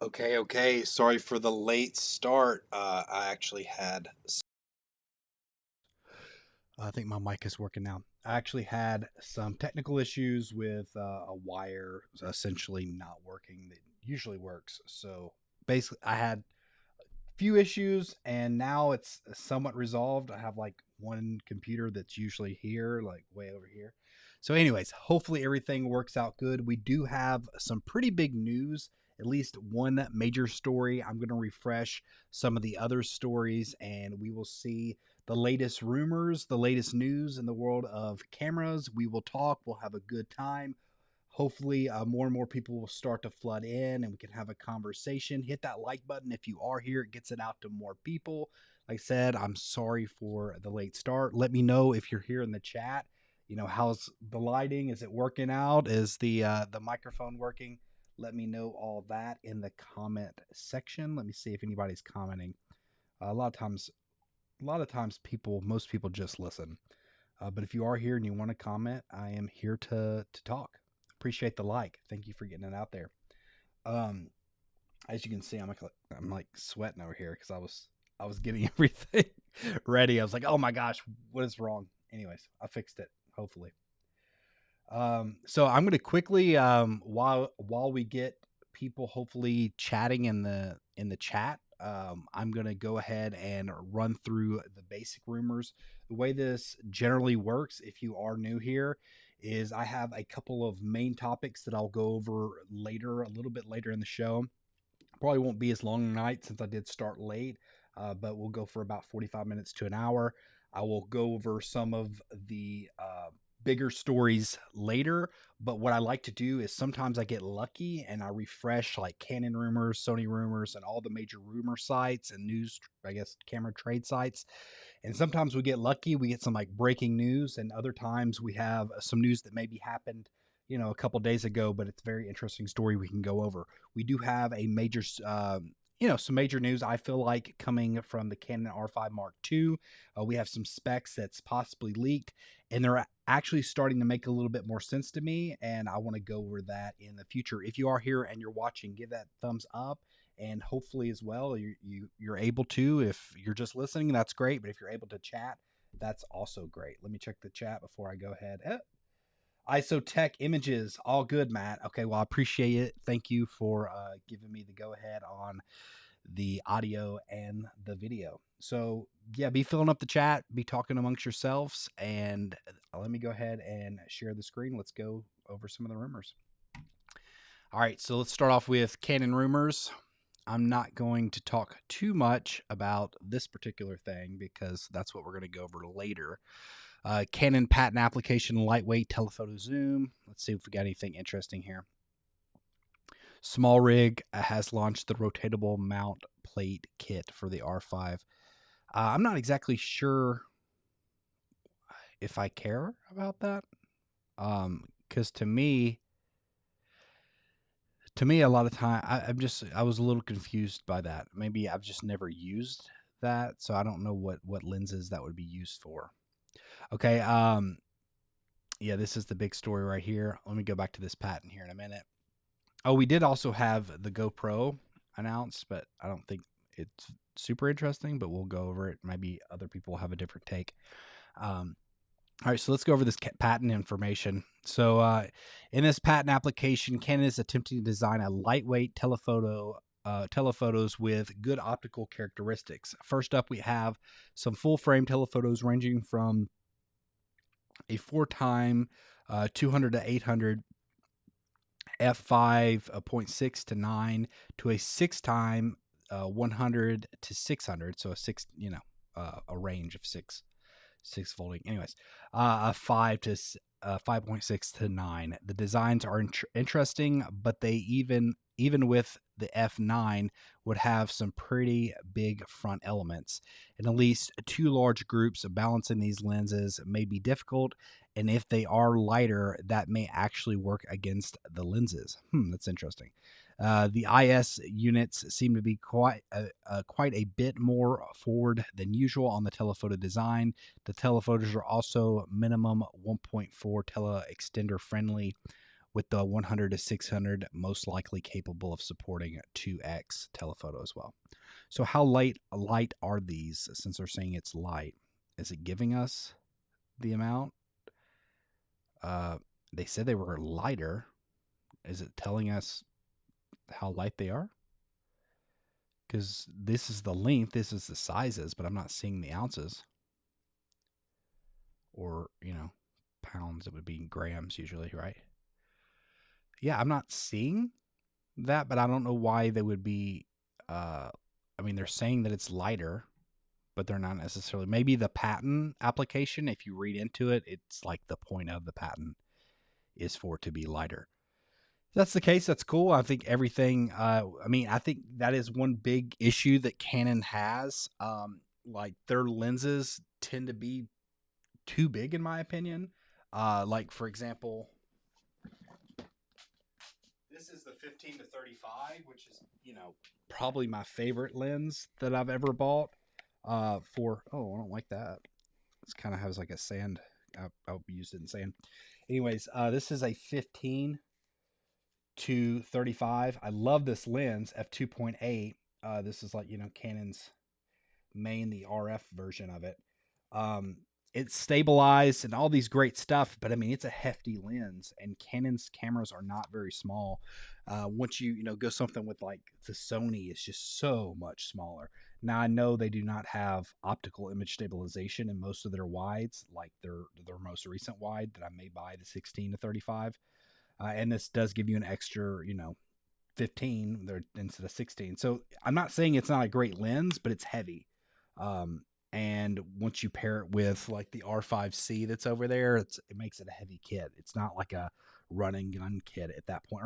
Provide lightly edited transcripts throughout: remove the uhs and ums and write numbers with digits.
Okay. Sorry for the late start. I actually had. I think my mic is working now. I actually had some technical issues with a wire essentially not working that usually works. So basically, I had a few issues and now it's somewhat resolved. I have like one computer that's usually here, like way over here. So, anyways, hopefully everything works out good. We do have some pretty big news, at least one major story. I'm going to refresh some of the other stories and we will see the latest rumors, the latest news in the world of cameras. We will talk, we'll have a good time. Hopefully, more and more people will start to flood in and we can have a conversation. Hit that like button if you are here, it gets it out to more people. Like I said, I'm sorry for the late start. Let me know if you're here in the chat. How's the lighting? Is it working out? Is the microphone working? Let me know all that in the comment section. Let me see if anybody's commenting. A lot of times most people just listen. But if you are here and you want to comment, I am here to talk. Appreciate the like. Thank you for getting it out there. Um, as you can see, I'm like sweating over here because I was getting everything ready. I was like, oh my gosh, what is wrong? Anyways, I fixed it. Hopefully. So I'm going to quickly while we get people hopefully chatting in the chat. I'm going to go ahead and run through the basic rumors. The way this generally works, if you are new here, is I have a couple of main topics that I'll go over later, a little bit later in the show. Probably won't be as long tonight since I did start late, but we'll go for about 45 minutes to an hour. I will go over some of the bigger stories later, but what I like to do is sometimes I get lucky and I refresh like Canon rumors, Sony rumors, and all the major rumor sites and news, I guess, camera trade sites. And sometimes we get lucky, we get some like breaking news, and other times we have some news that maybe happened a couple days ago, but it's a very interesting story we can go over. We do have a major some major news I feel like coming from the Canon R5 Mark II. We have some specs that's possibly leaked, and they're actually starting to make a little bit more sense to me, and I want to go over that in the future. If you are here and you're watching, give that thumbs up, and hopefully as well you're able to. If you're just listening, that's great, but if you're able to chat, that's also great. Let me check the chat before I go ahead. Isotech images, all good, Matt. Okay, well, I appreciate it. Thank you for giving me the go ahead on the audio and the video. So yeah, be filling up the chat, be talking amongst yourselves, and let me go ahead and share the screen. Let's go over some of the rumors. All right, so let's start off with Canon rumors. I'm not going to talk too much about this particular thing because that's what we're going to go over later. Canon patent application, lightweight telephoto zoom. Let's see if we got anything interesting here. Small Rig has launched the rotatable mount plate kit for the R5. I'm not exactly sure if I care about that, because to me, a lot of time I was a little confused by that. Maybe I've just never used that, so I don't know what lenses that would be used for. Okay, yeah, this is the big story right here. Let me go back to this patent here in a minute. Oh, we did also have the GoPro announced, but I don't think it's super interesting, but we'll go over it. Maybe other people have a different take. All right, so let's go over this patent information. So in this patent application, Canon is attempting to design a lightweight telephotos with good optical characteristics. First up, we have some full frame telephotos ranging from a 4x 200 to 800 f5.6 to 9 to a 6x 100 to 600, so a range of six folding. Anyways, a 5.6 to 9. The designs are interesting, but they even with the f9 would have some pretty big front elements, and at least two large groups of balancing these lenses may be difficult, and if they are lighter, that may actually work against the lenses. That's interesting. The IS units seem to be quite a bit more forward than usual on the telephoto design. The telephotos are also minimum 1.4 tele extender friendly, with the 100 to 600 most likely capable of supporting 2x telephoto as well. So how light are these? Since they're saying it's light, is it giving us the amount? They said they were lighter. Is it telling us how light they are? Because this is the length, this is the sizes, but I'm not seeing the ounces. Or, pounds, it would be grams usually, right? Yeah, I'm not seeing that, but I don't know why they would be. They're saying that it's lighter, but they're not necessarily. Maybe the patent application, if you read into it, it's like the point of the patent is for it to be lighter. If that's the case, that's cool. I think everything. I think that is one big issue that Canon has. Like their lenses tend to be too big, in my opinion. Like for example, this is the 15 to 35, which is probably my favorite lens that I've ever bought. I don't like that. It kind of has like a sand. I used it in sand. Anyways, this is a 15 to 35. I love this lens, f2.8. This is like Canon's the RF version of it. It's stabilized and all these great stuff, but it's a hefty lens, and Canon's cameras are not very small. Once you go something with like the Sony, it's just so much smaller. Now I know they do not have optical image stabilization in most of their wides, like their most recent wide that I may buy, the 16 to 35, and this does give you an extra 15 there instead of 16. So I'm not saying it's not a great lens, but it's heavy. And once you pair it with like the R5C that's over there, it makes it a heavy kit. It's not like a run and gun kit at that point,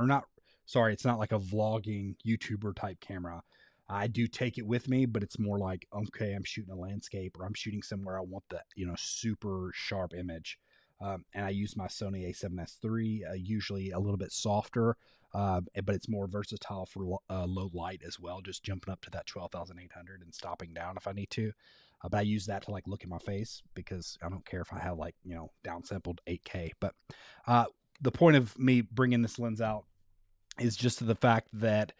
it's not like a vlogging YouTuber type camera. I do take it with me, but it's more like, okay, I'm shooting a landscape or I'm shooting somewhere I want the super sharp image. And I use my Sony A7S III, usually a little bit softer, but it's more versatile for low light as well, just jumping up to that 12,800 and stopping down if I need to. But I use that to like look at my face because I don't care if I have like, downsampled 8K. But the point of me bringing this lens out is just the fact that,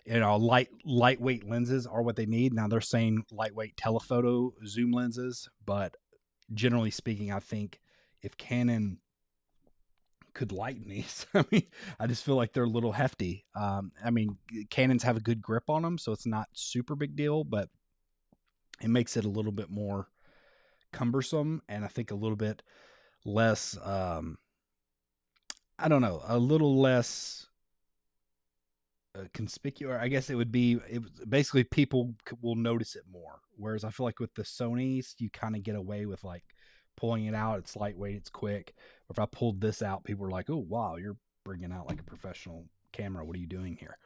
lightweight lenses are what they need. Now they're saying lightweight telephoto zoom lenses, but generally speaking, I think if Canon could lighten these, I just feel like they're a little hefty. Canons have a good grip on them, so it's not super big deal, but it makes it a little bit more cumbersome, and I think a little bit less, a little less conspicuous. I guess basically people will notice it more. Whereas I feel like with the Sonys, you kind of get away with like pulling it out. It's lightweight, it's quick. Or if I pulled this out, people are like, "Oh wow, you're bringing out like a professional camera. What are you doing here?"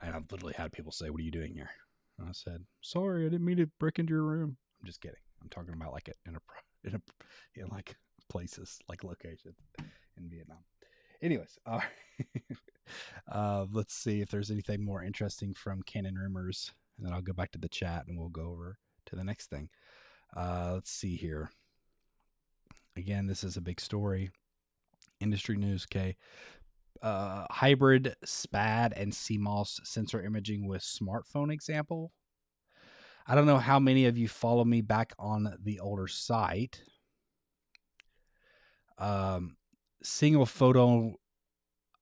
And I've literally had people say, "What are you doing here?" And I said, "Sorry, I didn't mean to break into your room." I'm just kidding. I'm talking about like in like places, like locations in Vietnam. Anyways, all right. Let's see if there's anything more interesting from Canon rumors, and then I'll go back to the chat and we'll go over to the next thing. Let's see here. Again, this is a big story. Industry news, okay. Hybrid SPAD and CMOS sensor imaging with smartphone example. I don't know how many of you follow me back on the older site. Single photo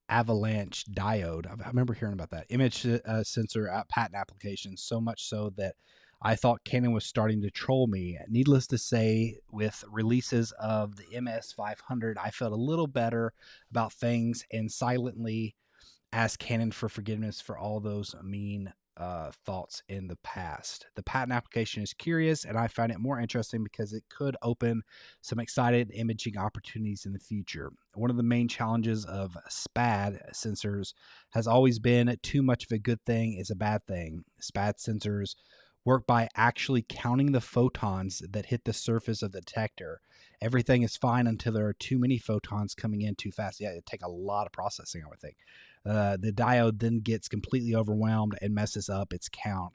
avalanche diode. I remember hearing about that image sensor patent application, so much so that I thought Canon was starting to troll me. Needless to say, with releases of the MS500, I felt a little better about things and silently asked Canon for forgiveness for all those mean thoughts in the past. The patent application is curious, and I find it more interesting because it could open some excited imaging opportunities in the future. One of the main challenges of SPAD sensors has always been too much of a good thing is a bad thing. SPAD sensors work by actually counting the photons that hit the surface of the detector. Everything is fine until there are too many photons coming in too fast. Yeah, it'd take a lot of processing, I would think. The diode then gets completely overwhelmed and messes up its count.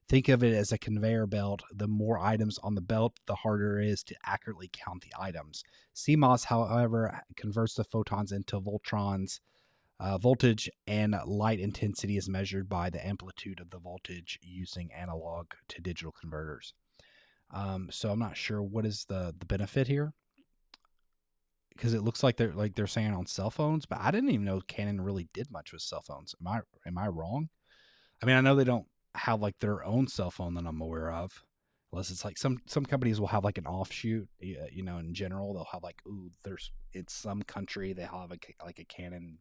Think of it as a conveyor belt. The more items on the belt, the harder it is to accurately count the items. CMOS, however, converts the photons into voltrons, Voltage and light intensity is measured by the amplitude of the voltage using analog to digital converters. So I'm not sure what is the benefit here, because it looks like they're saying on cell phones, but I didn't even know Canon really did much with cell phones. Am I wrong? I mean, I know they don't have like their own cell phone that I'm aware of, unless it's like some companies will have like an offshoot. In general, they'll have like, ooh, there's it's some country they have like a Canon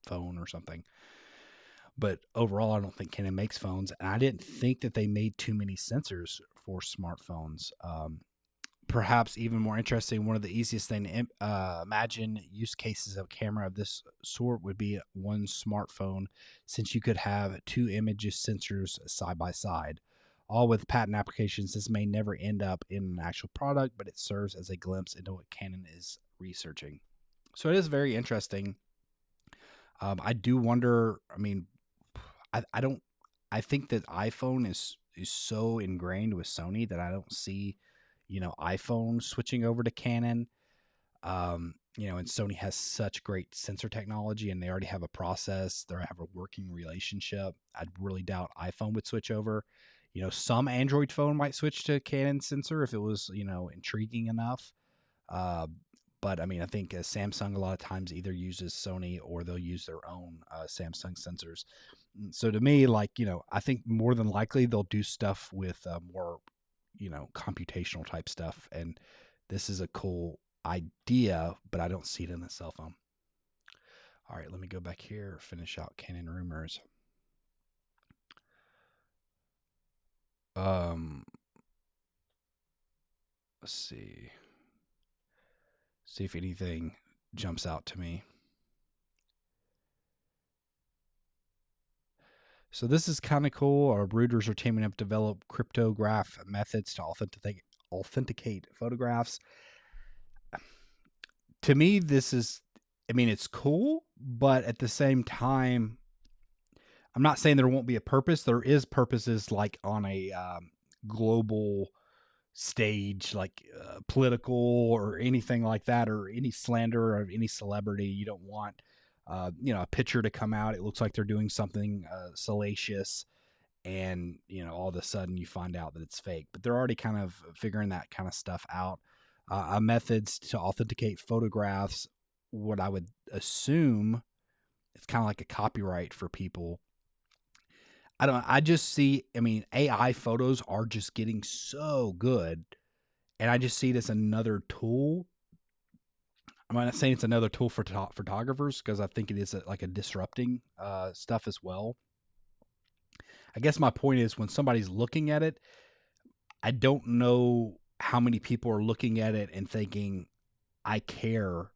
phone or something. But overall, I don't think Canon makes phones, and I didn't think that they made too many sensors for smartphones. Perhaps even more interesting, one of the easiest thing to imagine use cases of camera of this sort would be one smartphone, since you could have two images sensors side by side. All with patent applications, this may never end up in an actual product, but it serves as a glimpse into what Canon is researching. So it is very interesting. I do wonder. I mean, I don't. I think that iPhone is so ingrained with Sony that I don't see, iPhone switching over to Canon. And Sony has such great sensor technology, and they already have a process. They have a working relationship. I really doubt iPhone would switch over. Some Android phone might switch to Canon sensor if it was, intriguing enough. Uh, but I mean, I think Samsung a lot of times either uses Sony or they'll use their own Samsung sensors. So to me, like, I think more than likely they'll do stuff with more, computational type stuff. And this is a cool idea, but I don't see it in the cell phone. All right, let me go back here, finish out Canon rumors. Let's see if anything jumps out to me. So this is kind of cool. Our rooters are teaming up to develop cryptograph methods to authenticate photographs. To me, it's cool, but at the same time, I'm not saying there won't be a purpose. There is purposes, like on a global stage, like political or anything like that, or any slander of any celebrity. You don't want a picture to come out. It looks like they're doing something salacious, and all of a sudden you find out that it's fake. But they're already kind of figuring that kind of stuff out. Methods to authenticate photographs, what I would assume, it's kind of like a copyright for people. I just see, AI photos are just getting so good, and I just see it as another tool. I'm not saying it's another tool for photographers, because I think it is like a disrupting stuff as well. I guess my point is, when somebody's looking at it, I don't know how many people are looking at it and thinking, I care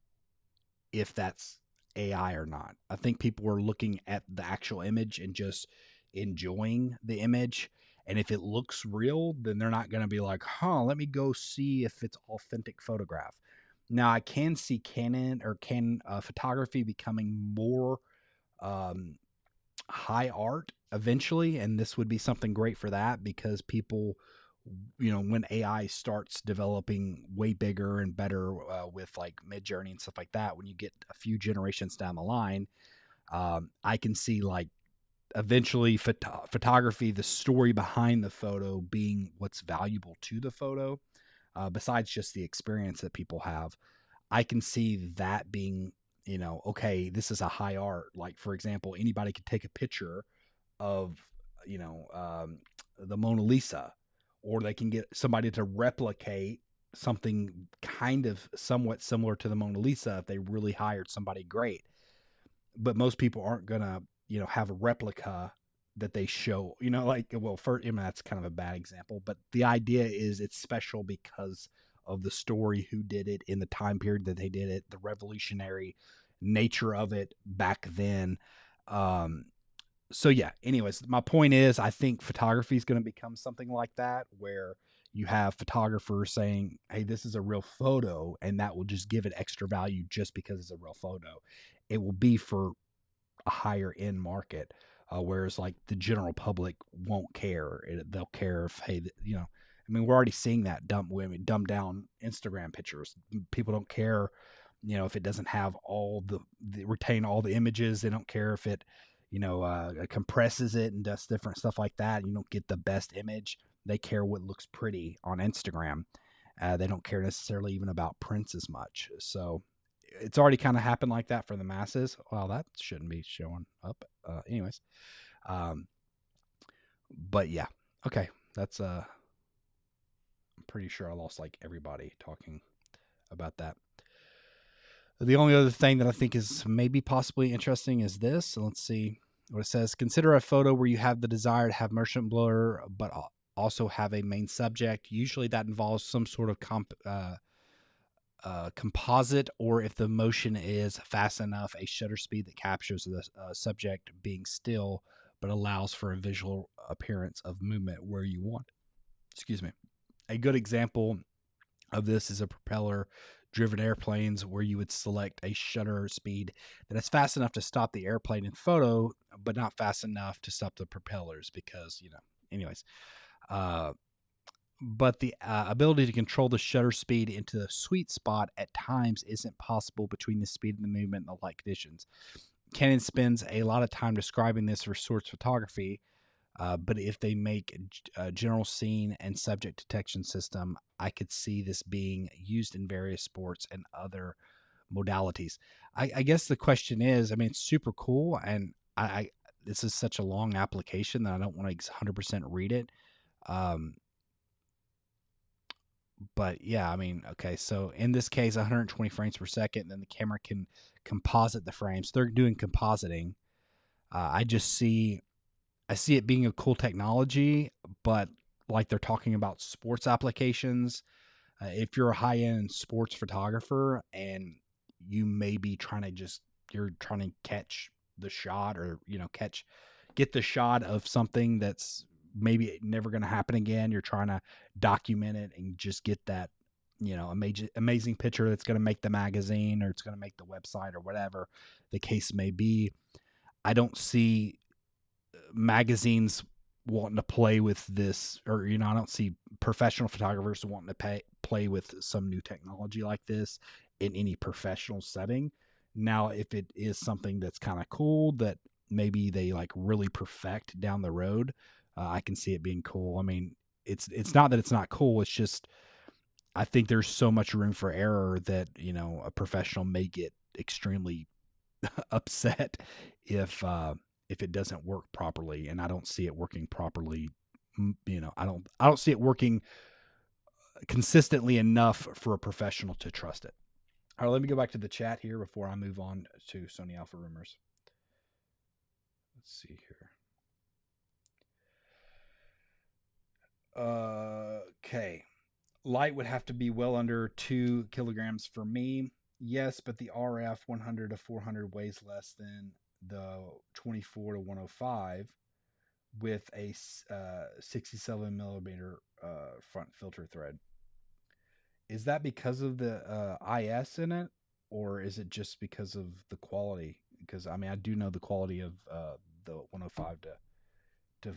if that's AI or not. I think people are looking at the actual image and just enjoying the image. And if it looks real, then they're not going to be like, let me go see if it's authentic photograph. Now, I can see Canon photography becoming more high art eventually, and this would be something great for that, because people, when AI starts developing way bigger and better with like Midjourney and stuff like that, when you get a few generations down the line, I can see like eventually photography, the story behind the photo, being what's valuable to the photo, besides just the experience that people have. I can see that being, okay, this is a high art. Like, for example, anybody could take a picture of, the Mona Lisa, or they can get somebody to replicate something kind of somewhat similar to the Mona Lisa if they really hired somebody great. But most people aren't going to, have a replica that they show, that's kind of a bad example, but the idea is it's special because of the story, who did it in the time period that they did it, the revolutionary nature of it back then. So yeah, anyways, my point is, I think photography is going to become something like that, where you have photographers saying, hey, this is a real photo, and that will just give it extra value just because it's a real photo. It will be for a higher end market, whereas like the general public won't care. They'll care if, hey, we're already seeing that dumbed down Instagram pictures. People don't care, if it doesn't have retain all the images. They don't care if it, compresses it and does different stuff like that. You don't get the best image. They care what looks pretty on Instagram. They don't care necessarily even about prints as much. So it's already kind of happened like that for the masses. Well, that shouldn't be showing up. Anyways. But yeah. Okay. That's, I'm pretty sure I lost like everybody talking about that. The only other thing that I think is maybe possibly interesting is this. So let's see what it says. Consider a photo where you have the desire to have motion blur, but also have a main subject. Usually that involves some sort of composite, or if the motion is fast enough, a shutter speed that captures the subject being still, but allows for a visual appearance of movement where you want. Excuse me. A good example of this is a propeller driven airplanes, where you would select a shutter speed that is fast enough to stop the airplane in photo, but not fast enough to stop the propellers because, anyways. But the ability to control the shutter speed into the sweet spot at times isn't possible between the speed of the movement and the light conditions. Canon spends a lot of time describing this for source photography, but if they make a general scene and subject detection system, I could see this being used in various sports and other modalities. I guess the question is, it's super cool, and I this is such a long application that I don't want to 100% read it. But yeah, okay. So in this case, 120 frames per second, and then the camera can composite the frames. They're doing compositing. I see it being a cool technology, but like they're talking about sports applications. If you're a high-end sports photographer and you may be you're trying to catch the shot, or, get the shot of something that's maybe never going to happen again. You're trying to document it and just get that, amazing picture that's going to make the magazine, or it's going to make the website, or whatever the case may be. I don't see magazines wanting to play with this, or, I don't see professional photographers wanting to play with some new technology like this in any professional setting. Now, if it is something that's kind of cool that maybe they like really perfect down the road, I can see it being cool. It's not that it's not cool. It's just, I think there's so much room for error that, a professional may get extremely upset if it doesn't work properly, and I don't see it working properly. I don't see it working consistently enough for a professional to trust it. All right, let me go back to the chat here before I move on to Sony Alpha rumors. Let's see here. Okay. Light would have to be well under 2 kilograms for me. Yes, but the RF 100 to 400 weighs less than the 24 to 105 with a 67 millimeter front filter thread. Is that because of the IS in it, or is it just because of the quality? Because I do know the quality of the 105 to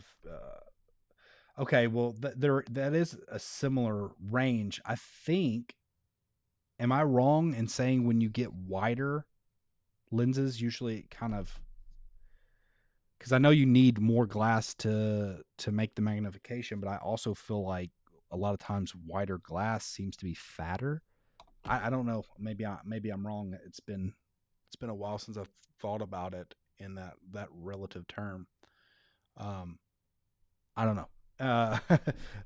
okay, well, that is a similar range. I think, am I wrong in saying when you get wider lenses, usually it kind of, because I know you need more glass to make the magnification, but I also feel like a lot of times wider glass seems to be fatter. I don't know. Maybe I'm wrong. It's been a while since I've thought about it in that relative term. I don't know.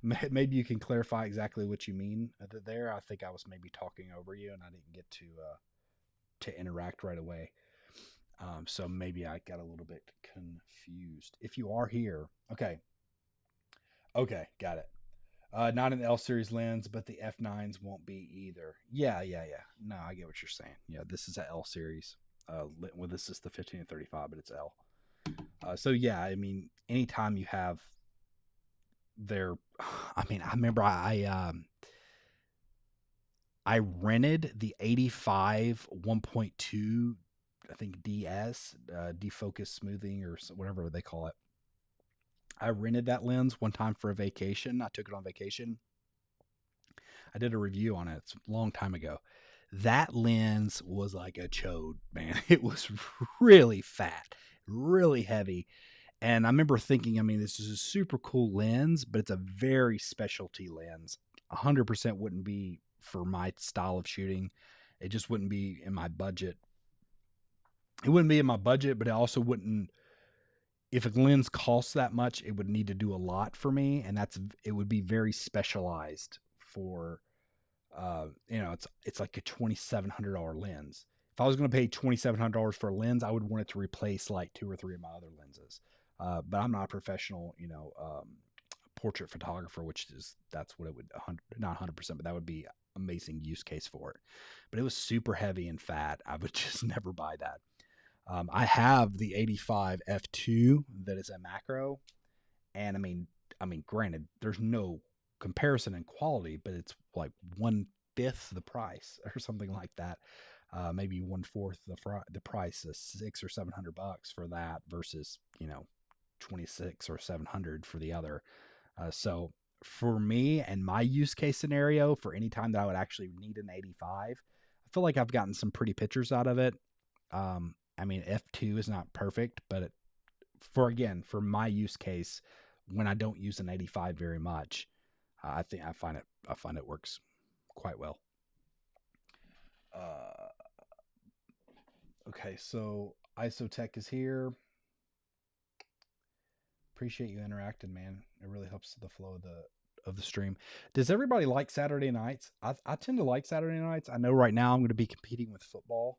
Maybe you can clarify exactly what you mean there. I think I was maybe talking over you, and I didn't get to interact right away. So maybe I got a little bit confused. If you are here, okay, got it. Not an L series lens, but the F9s won't be either. Yeah. No, I get what you're saying. Yeah, this is an L series. Well, this is the 15 and 35, but it's L. So yeah, anytime you have their, I remember I rented the 85 1.2, I think DS, defocus smoothing, or whatever they call it. I rented that lens one time for a vacation. I took it on vacation. I did a review on it. It's a long time ago. That lens was like a chode, man. It was really fat, really heavy. And I remember thinking, I mean, this is a super cool lens, but it's a very specialty lens. 100% wouldn't be for my style of shooting. It just wouldn't be in my budget. It wouldn't be in my budget, but it also wouldn't. If a lens costs that much, it would need to do a lot for me, and it would be very specialized for. It's like a $2,700 lens. If I was going to pay $2,700 for a lens, I would want it to replace like 2 or 3 of my other lenses. But I'm not a professional, portrait photographer, that's what it would, not 100%, but that would be amazing use case for it. But it was super heavy and fat. I would just never buy that. I have the 85 f2 that is a macro, and I mean, granted, there's no comparison in quality, but it's like 1/5 the price or something like that. Maybe 1/4 the price of $600 or $700 for that versus 26 or 700 for the other. So for me and my use case scenario, for any time that I would actually need an 85, I feel like I've gotten some pretty pictures out of it. I mean, f2 is not perfect, but for my use case, when I don't use an 85 very much, I find it works quite well. Okay, so Isotech is here. Appreciate you interacting, man. It really helps the flow of the stream. Does everybody like Saturday nights? I tend to like Saturday nights. I know right now I'm going to be competing with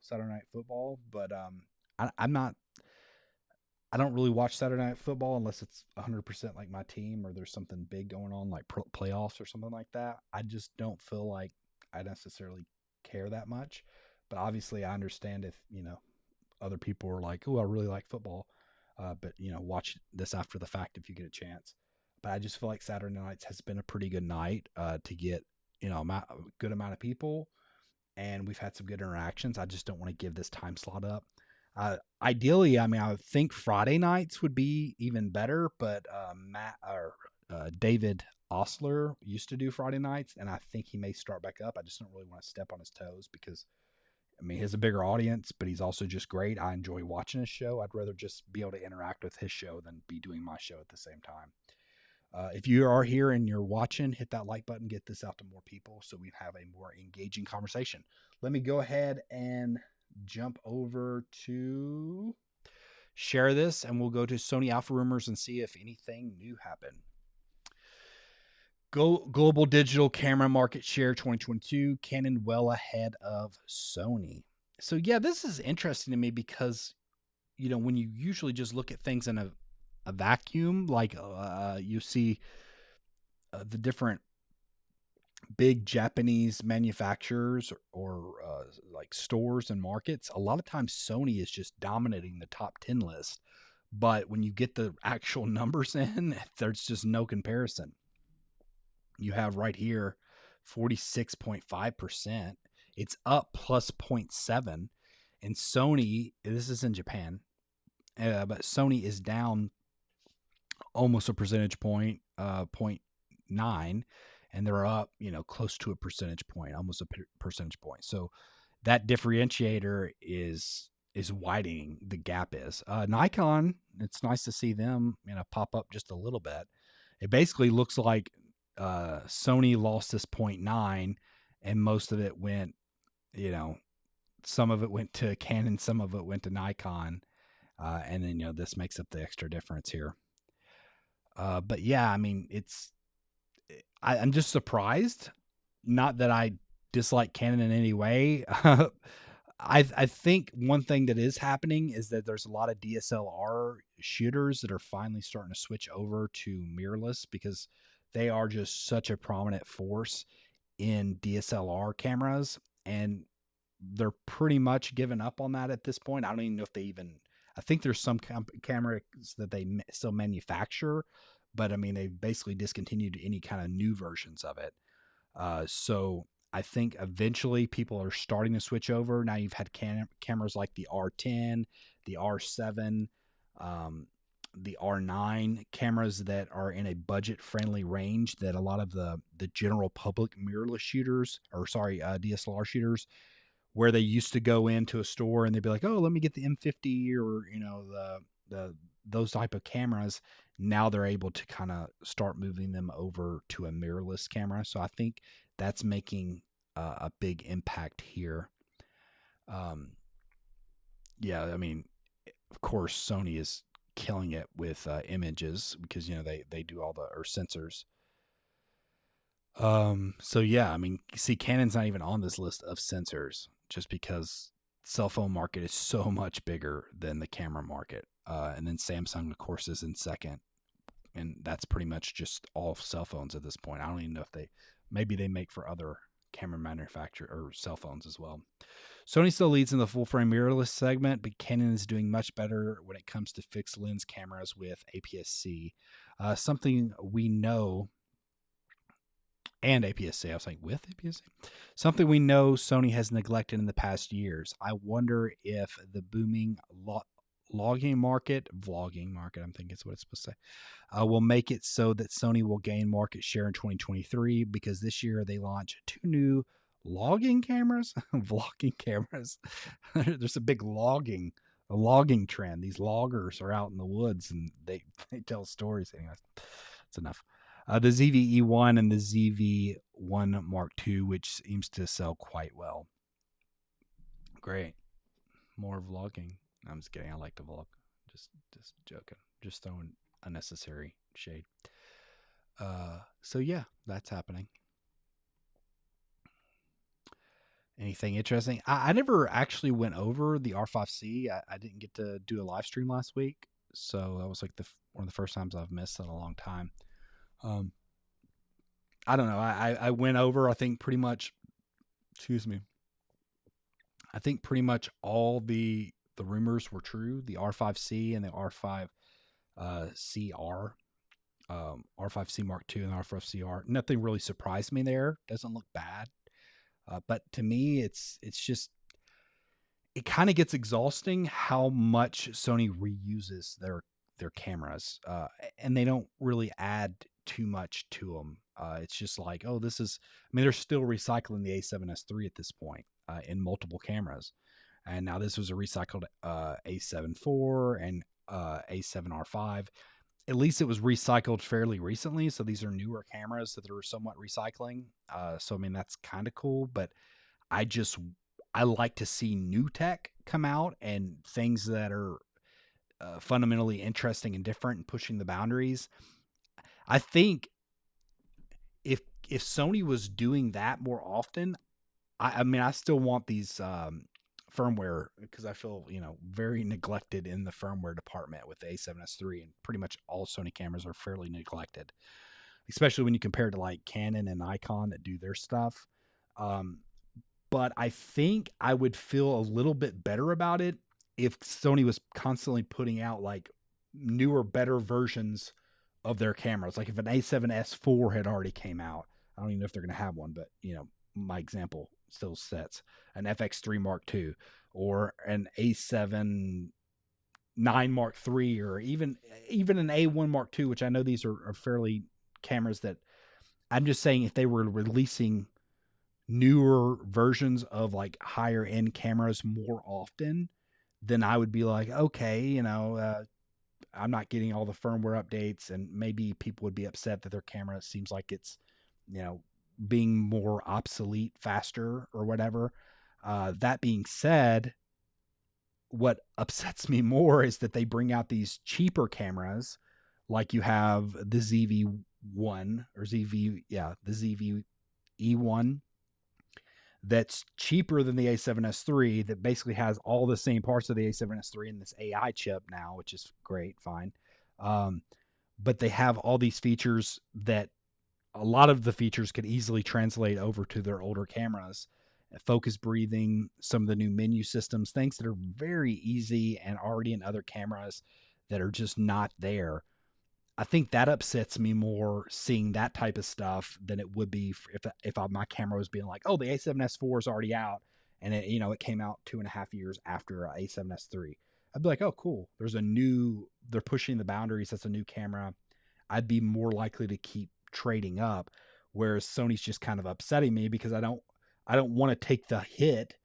Saturday night football, but I don't really watch Saturday night football unless it's 100% like my team or there's something big going on like playoffs or something like that. I just don't feel like I necessarily care that much. But obviously I understand if, other people are like, oh, I really like football. But, watch this after the fact if you get a chance. But I just feel like Saturday nights has been a pretty good night to get, a good amount of people. And we've had some good interactions. I just don't want to give this time slot up. Ideally, I mean, I would think Friday nights would be even better, but David Osler used to do Friday nights, and I think he may start back up. I just don't really want to step on his toes because, I mean, he has a bigger audience, but he's also just great. I enjoy watching his show. I'd rather just be able to interact with his show than be doing my show at the same time. If you are here and you're watching, hit that like button, get this out to more people so we have a more engaging conversation. Let me go ahead and jump over to share this, and we'll go to Sony Alpha Rumors and see if anything new happened. Global digital camera market share 2022, Canon well ahead of Sony. So yeah, this is interesting to me because, when you usually just look at things in a vacuum, like you see the different big Japanese manufacturers or like stores and markets, a lot of times Sony is just dominating the top 10 list. But when you get the actual numbers in, there's just no comparison. You have right here 46.5%. It's up plus 0.7. And Sony, this is in Japan, but Sony is down almost a percentage point, 0.9, and they're up, close to a percentage point, almost a percentage point. So that differentiator is widening. The gap is Nikon. It's nice to see them, pop up just a little bit. It basically looks like Sony lost this 0.9, and most of it went, some of it went to Canon, some of it went to Nikon, and then this makes up the extra difference here. But yeah, I mean, I'm just surprised. Not that I dislike Canon in any way. I think one thing that is happening is that there's a lot of DSLR shooters that are finally starting to switch over to mirrorless because they are just such a prominent force in DSLR cameras, and they're pretty much given up on that at this point. I don't even know if they even, I think there's some cameras that they still manufacture, but I mean, they've basically discontinued any kind of new versions of it. So I think eventually people are starting to switch over. Now you've had cameras like the R10, the R7, the R9, cameras that are in a budget-friendly range that a lot of the general public mirrorless shooters, DSLR shooters, where they used to go into a store and they'd be like, "Oh, let me get the M50 or the those type of cameras." Now they're able to kind of start moving them over to a mirrorless camera. So I think that's making a big impact here. Um, yeah, I mean, of course, Sony is killing it with images because they do all the or sensors. So yeah, I mean, see, Canon's not even on this list of sensors just because cell phone market is so much bigger than the camera market. And then Samsung, of course, is in second, and that's pretty much just all cell phones at this point. I don't even know if maybe they make for other camera manufacturer or cell phones as well. Sony still leads in the full frame mirrorless segment, but Canon is doing much better when it comes to fixed lens cameras with APS-C. Something we know and APS-C. I was like, with APS-C? Something we know Sony has neglected in the past years. I wonder if the booming vlogging market, I'm thinking it's what it's supposed to say, will make it so that Sony will gain market share in 2023 because this year they launch 2 new logging cameras. Vlogging cameras. There's a big logging trend. These loggers are out in the woods and they tell stories. Anyways, it's enough. The ZV-E1 and the ZV-1 Mark II, which seems to sell quite well. Great. More vlogging. I'm just kidding. I like to vlog. Just joking. Just throwing unnecessary shade. So yeah, that's happening. Anything interesting? I never actually went over the R5C. I didn't get to do a live stream last week, so that was like one of the first times I've missed in a long time. I don't know. I went over, I think pretty much, excuse me. I think pretty much all the rumors were true. The R5C and the R5 CR, R5C Mark II and the R5CR. Nothing really surprised me there. Doesn't look bad. But to me, it's just, it kind of gets exhausting how much Sony reuses their cameras, and they don't really add too much to them. It's just like, oh, this is, I mean, they're still recycling the A7S III at this point in multiple cameras. And now this was a recycled A7 IV and A7 R5. At least it was recycled fairly recently. So these are newer cameras that they're somewhat recycling. So, I mean, that's kind of cool. But I like to see new tech come out and things that are fundamentally interesting and different and pushing the boundaries. I think if Sony was doing that more often, I mean, I still want these firmware because I feel, very neglected in the firmware department with the A7S III, and pretty much all Sony cameras are fairly neglected, especially when you compare to like Canon and Nikon that do their stuff. But I think I would feel a little bit better about it if Sony was constantly putting out like newer, better versions of their cameras. Like if an A7S IV had already came out, I don't even know if they're going to have one, but my example still sets an FX3 Mark II or an A7 9 Mark III, or even an A1 Mark II, which I know these are fairly cameras that I'm just saying if they were releasing newer versions of like higher end cameras more often, then I would be like, okay, I'm not getting all the firmware updates, and maybe people would be upset that their camera seems like it's, being more obsolete faster or whatever. That being said, what upsets me more is that they bring out these cheaper cameras, like you have the ZV-1 or the ZV-E1 that's cheaper than the A7S III, that basically has all the same parts of the A7S III and this AI chip now, which is great, fine. But they have all these features that a lot of the features could easily translate over to their older cameras. Focus breathing, some of the new menu systems, things that are very easy and already in other cameras that are just not there. I think that upsets me more seeing that type of stuff than it would be if my camera was being like, oh, the A7S IV is already out, and it came out 2.5 years after A7S III. I'd be like, oh, cool. They're pushing the boundaries. That's a new camera. I'd be more likely to keep trading up, whereas Sony's just kind of upsetting me because I don't want to take the hit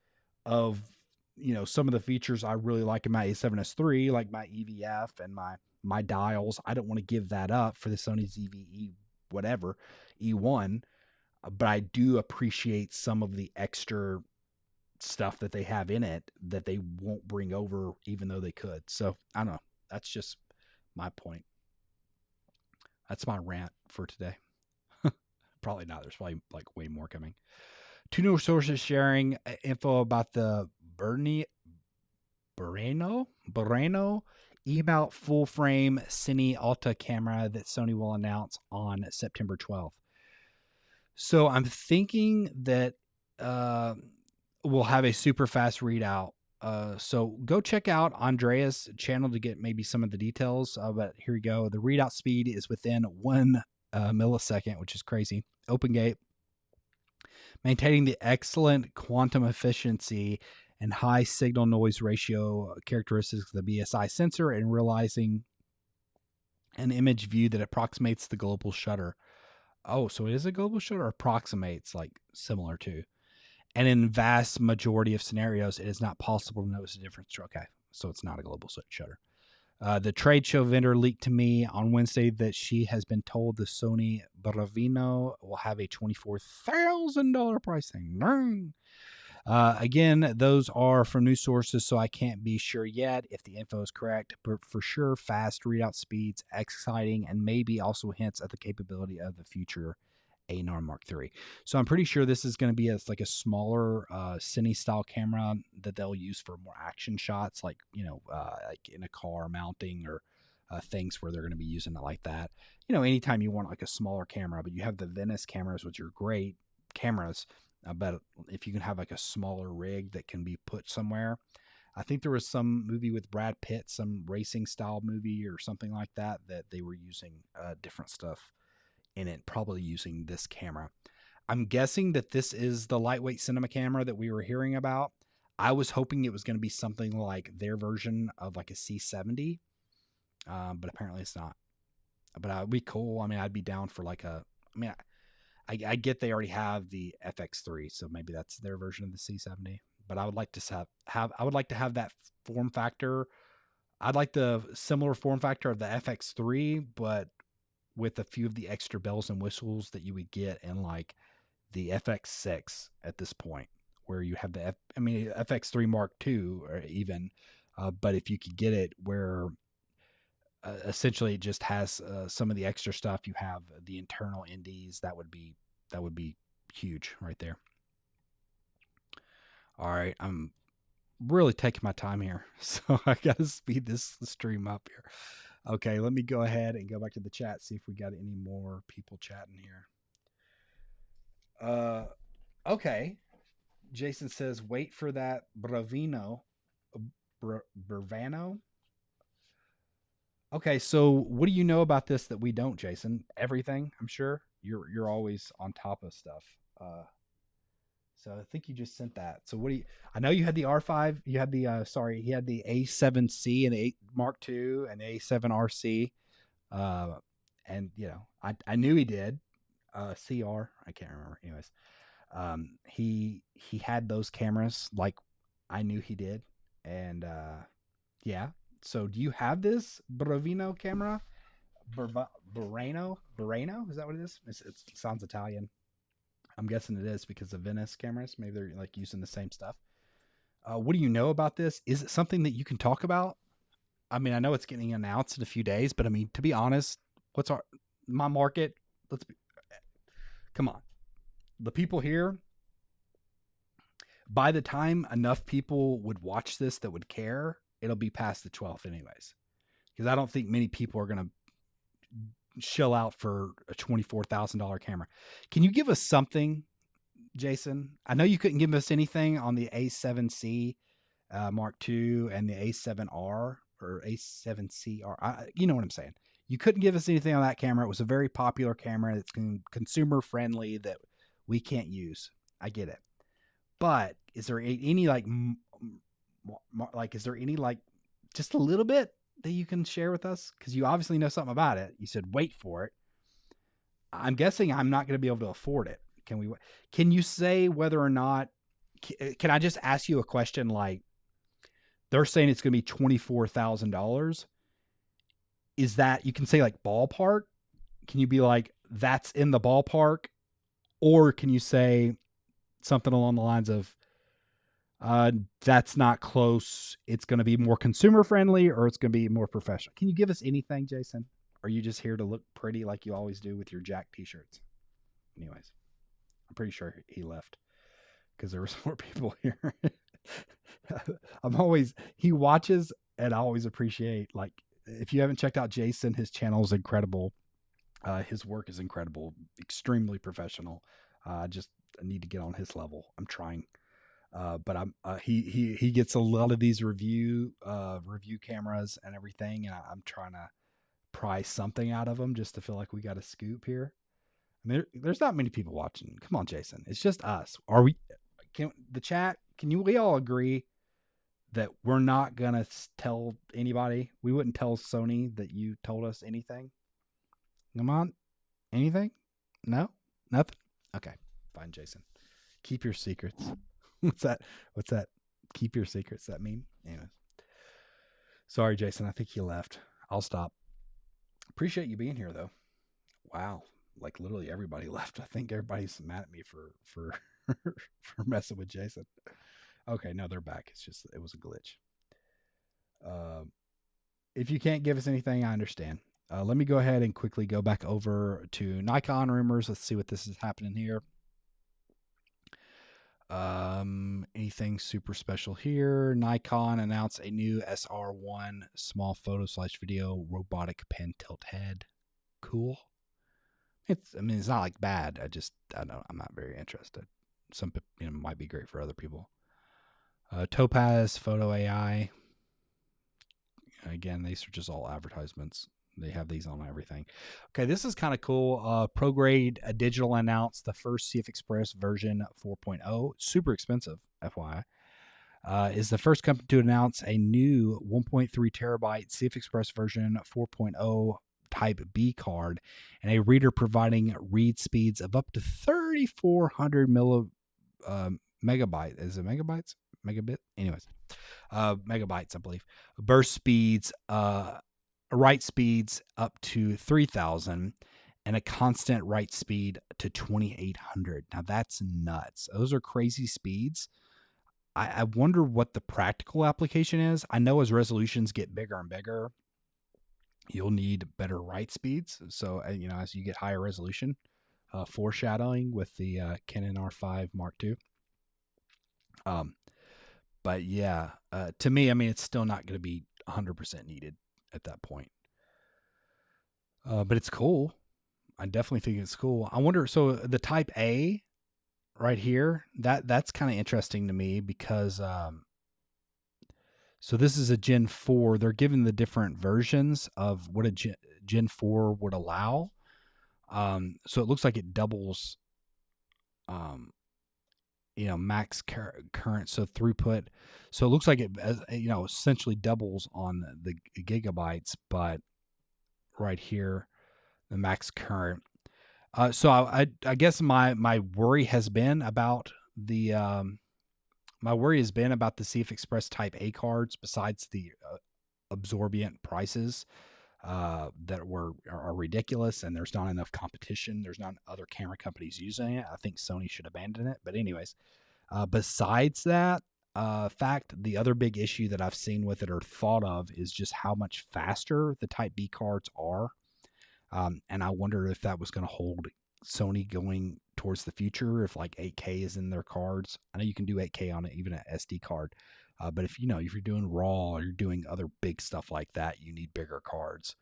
of, some of the features I really like in my A7S III, like my EVF and my dials. I don't want to give that up for the Sony ZV-E whatever, E1, but I do appreciate some of the extra stuff that they have in it that they won't bring over, even though they could. So I don't know. That's just my point. That's my rant for today. Probably not. There's probably like way more coming. Two new sources sharing info about the Burano E-mount full frame Cine Alta camera that Sony will announce on September 12th. So I'm thinking that we'll have a super fast readout. So go check out Andrea's channel to get maybe some of the details. But here we go. The readout speed is within 1 millisecond, which is crazy. Open gate. Maintaining the excellent quantum efficiency and high signal noise ratio characteristics of the BSI sensor, and realizing an image view that approximates the global shutter. Oh, so it is a global shutter, or approximates, like similar to. And in vast majority of scenarios, it is not possible to notice a difference. Okay, so it's not a global shutter. The trade show vendor leaked to me on Wednesday that she has been told the Sony Bravino will have a $24,000 pricing. Again, those are from news sources, so I can't be sure yet if the info is correct, but for sure, fast readout speeds, exciting, and maybe also hints at the capability of the future A9 Mark III. So I'm pretty sure this is going to be like a smaller Cine style camera that they'll use for more action shots, like like in a car mounting, or things where they're going to be using it like that. Anytime you want like a smaller camera, but you have the Venice cameras, which are great cameras. But if you can have like a smaller rig that can be put somewhere. I think there was some movie with Brad Pitt, some racing style movie or something like that they were using different stuff in it, probably using this camera. I'm guessing that this is the lightweight cinema camera that we were hearing about. I was hoping it was going to be something like their version of like a C70, but apparently it's not. But it'd be cool. I mean, I'd be down for like I get they already have the FX3, so maybe that's their version of the C70. But I would like to have that form factor. I'd like the similar form factor of the FX3, but with a few of the extra bells and whistles that you would get in like the FX6 at this point, where you have the FX3 Mark II, or even, but if you could get it where essentially it just has some of the extra stuff, you have the internal NDs, that would be huge right there. All right, I'm really taking my time here, so I gotta speed this stream up here. Okay, let me go ahead and go back to the chat, see if we got any more people chatting here. Okay. Jason says, wait for that Bravino. Bravano? Okay, so what do you know about this that we don't, Jason? Everything, I'm sure. You're always on top of stuff. So I think you just sent that. So what do you? I know you had the R5. You had the he had the A7C and the Mark II and the A7RC. And I knew he did. CR, I can't remember. Anyways, he had those cameras, like I knew he did, and yeah. So do you have this Bravino camera? Burano? Is that what it is? It sounds Italian. I'm guessing it is because of Venice cameras. Maybe they're like using the same stuff. What do you know about this? Is it something that you can talk about? I mean, I know it's getting announced in a few days, but I mean, to be honest, what's my market? Come on. The people here, by the time enough people would watch this that would care, it'll be past the 12th anyways. Because I don't think many people are going to shell out for a $24,000 camera. Can you give us something, Jason? I know you couldn't give us anything on the A7C Mark II and the A7R or A7CR. You know what I'm saying? You couldn't give us anything on that camera. It was a very popular camera that's consumer friendly that we can't use. I get it. But is there any is there any just a little bit that you can share with us? Because you obviously know something about it. You said wait for it. I'm guessing I'm not going to be able to afford it. Can you say whether or not Can I just ask you a question? Like, they're saying it's going to be $24,000. Is that, you can say like ballpark? Can you be like, that's in the ballpark? Or can you say something along the lines of, that's not close. It's going to be more consumer friendly, or it's going to be more professional. Can you give us anything, Jason? Or are you just here to look pretty like you always do with your Jack t-shirts? Anyways, I'm pretty sure he left because there was more people here. He watches, and I always appreciate, like, if you haven't checked out Jason, his channel is incredible. His work is incredible, extremely professional. I need to get on his level. I'm trying. But he gets a lot of these review cameras and everything, and I'm trying to pry something out of them just to feel like we got a scoop here. I mean, there's not many people watching. Come on, Jason, it's just us. Can we all agree that we're not gonna tell anybody? We wouldn't tell Sony that you told us anything. Come on, anything? No, nothing. Okay, fine, Jason. Keep your secrets. What's that? Keep your secrets. That mean? Anyways. Sorry, Jason. I think you left. I'll stop. Appreciate you being here, though. Wow. Like, literally everybody left. I think everybody's mad at me for messing with Jason. Okay, no, they're back. It was a glitch. If you can't give us anything, I understand. Let me go ahead and quickly go back over to Nikon rumors. Let's see what this is happening here. Anything super special here? Nikon announced a new SR1 small photo / video robotic pen tilt head. Cool. It's not like bad. I'm not very interested. Some might be great for other people. Topaz Photo AI. Again, these are just all advertisements. They have these on everything. Okay, this is kind of cool. ProGrade Digital announced the first CF Express version 4.0. Super expensive, FYI. Is the first company to announce a new 1.3 terabyte CF Express version 4.0 Type B card, and a reader providing read speeds of up to 3,400 megabytes. Is it megabytes? Megabit? Anyways, megabytes, I believe. Burst speeds, write speeds up to 3,000, and a constant write speed to 2,800. Now that's nuts. Those are crazy speeds. I wonder what the practical application is. I know as resolutions get bigger and bigger, you'll need better write speeds. So, as you get higher resolution, foreshadowing with the Canon R5 Mark II. But yeah, to me, it's still not going to be 100% needed at that point. But it's cool. I definitely think it's cool. I wonder, so the Type A right here, that's kind of interesting to me because, so this is a Gen 4. They're giving the different versions of what a Gen 4 would allow. So it looks like it doubles, max current, so throughput. So it looks like it, essentially doubles on the gigabytes, but right here, the max current. So I guess my worry has been about the CF Express Type A cards, besides the absorbent prices that are ridiculous, and there's not enough competition. There's not other camera companies using it. I think Sony should abandon it. But anyways, besides that fact, the other big issue that I've seen with it or thought of is just how much faster the Type B cards are. And I wonder if that was going to hold Sony going towards the future, if like 8K is in their cards. I know you can do 8K on it, even an SD card. But if you're doing RAW or you're doing other big stuff like that, you need bigger cards.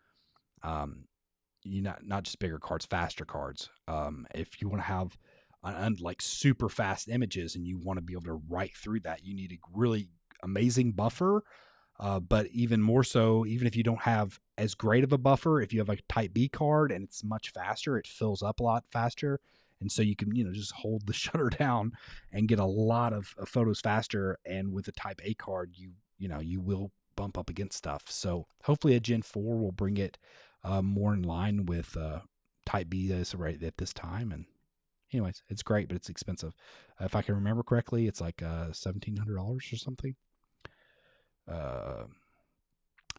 Not just bigger cards, faster cards. If you want to have like super fast images and you want to be able to write through that, you need a really amazing buffer. But even more so, even if you don't have as great of a buffer, if you have a Type B card and it's much faster, it fills up a lot faster. And so you can, just hold the shutter down and get a lot of photos faster. And with a Type A card, you will bump up against stuff. So hopefully a Gen 4 will bring it more in line with Type B as right at this time. And anyways, it's great, but it's expensive. If I can remember correctly, it's like $1,700 or something. I